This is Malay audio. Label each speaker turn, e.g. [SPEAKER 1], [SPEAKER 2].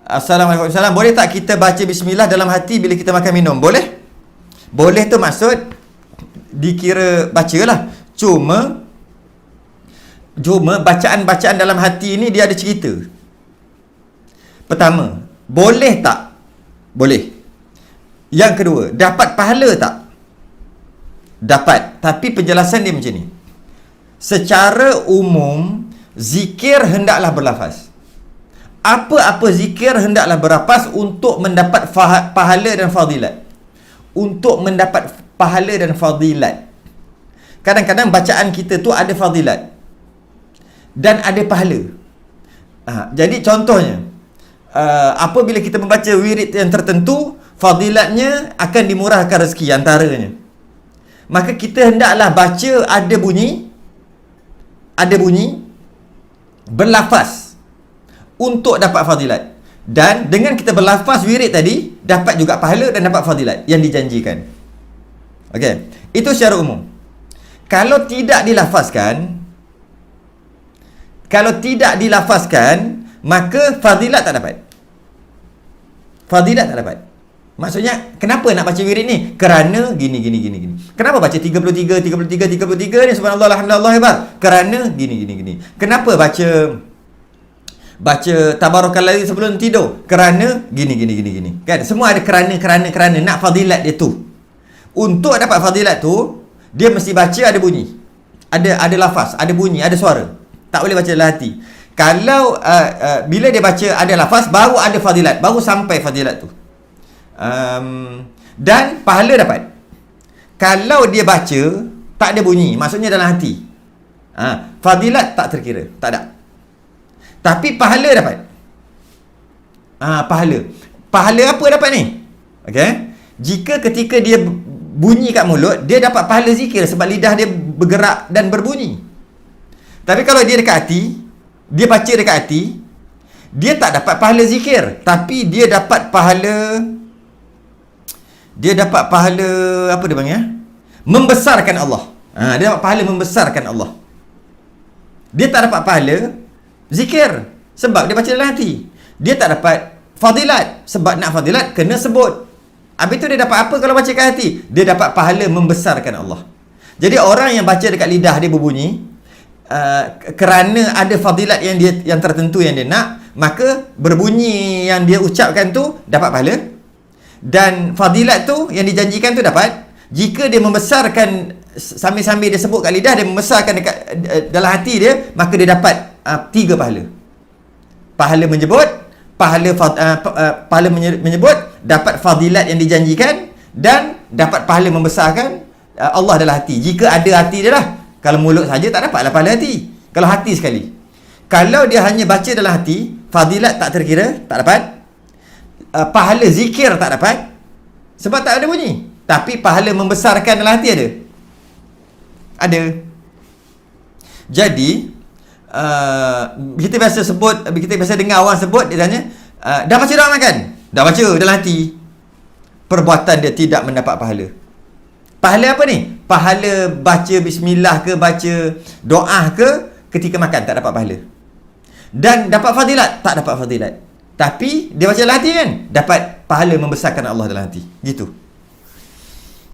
[SPEAKER 1] Assalamualaikum warahmatullahi wabarakatuh. Boleh tak kita baca bismillah dalam hati bila kita makan minum? Boleh? Boleh tu maksud dikira bacalah. Cuma bacaan-bacaan dalam hati ni dia ada cerita. Pertama, boleh tak? Boleh. Yang kedua, dapat pahala tak? Dapat. Tapi penjelasan dia macam ni. Secara umum, zikir hendaklah berlafaz. Apa-apa zikir hendaklah berlafaz untuk mendapat pahala dan fadilat. Untuk mendapat pahala dan fadilat. Kadang-kadang bacaan kita tu ada fadilat dan ada pahala. Jadi contohnya, apabila kita membaca wirid yang tertentu, fadilatnya akan dimurahkan rezeki antaranya. Maka kita hendaklah baca ada bunyi berlafaz untuk dapat fadilat. Dan dengan kita berlafaz wirid tadi, dapat juga pahala dan dapat fadilat yang dijanjikan. Okey, itu secara umum. Kalau tidak dilafazkan, maka fadilat tak dapat. Maksudnya, kenapa nak baca wirid ni? Kerana gini. Kenapa baca 33 ni subhanallah alhamdulillah hebat? Kerana gini. Kenapa baca tabarakallah sebelum tidur? Kerana gini. Kan? Semua ada kerana nak fadilat dia tu. Untuk dapat fadilat tu, dia mesti baca ada bunyi. Ada lafaz, ada bunyi, ada suara. Tak boleh baca dalam hati. Kalau bila dia baca ada lafaz, baru ada fadilat, baru sampai fadilat tu. Dan pahala dapat. Kalau dia baca tak ada bunyi, maksudnya dalam hati, fadilat tak terkira, tak ada. Tapi pahala dapat. Pahala apa dapat ni? Okey. Jika ketika dia bunyi kat mulut, dia dapat pahala zikir sebab lidah dia bergerak dan berbunyi. Tapi kalau dia dekat hati, dia baca dekat hati, dia tak dapat pahala zikir, tapi dia dapat pahala apa dia panggil? Membesarkan Allah. Dia dapat pahala membesarkan Allah. Dia tak dapat pahala zikir sebab dia baca dalam hati. Dia tak dapat fadilat sebab nak fadilat kena sebut. Habis tu dia dapat apa kalau baca kat hati? Dia dapat pahala membesarkan Allah. Jadi orang yang baca dekat lidah dia berbunyi, kerana ada fadilat yang tertentu yang dia nak, maka berbunyi yang dia ucapkan tu dapat pahala. Dan fadilat tu yang dijanjikan tu dapat. Jika dia membesarkan sambil-sambil dia sebut kat lidah, dia membesarkan dekat dalam hati dia, maka dia dapat 3 pahala. Pahala menyebut, dapat fadilat yang dijanjikan, dan dapat pahala membesarkan Allah dalam hati. Jika ada hati dia lah. Kalau mulut saja tak dapatlah pahala hati. Kalau hati sekali. Kalau dia hanya baca dalam hati, fadilat tak terkira, tak dapat. Pahala zikir tak dapat sebab tak ada bunyi. Tapi pahala membesarkan dalam hati ada. Jadi kita biasa dengar orang sebut, dia tanya, dah baca doa makan? Dah baca dalam hati. Perbuatan dia tidak mendapat pahala. Pahala apa ni? Pahala baca bismillah ke, baca doa ke, ketika makan tak dapat pahala. Dan dapat fadilat? Tak dapat fadilat. Tapi dia baca dalam hati kan? Dapat pahala membesarkan Allah dalam hati. Gitu.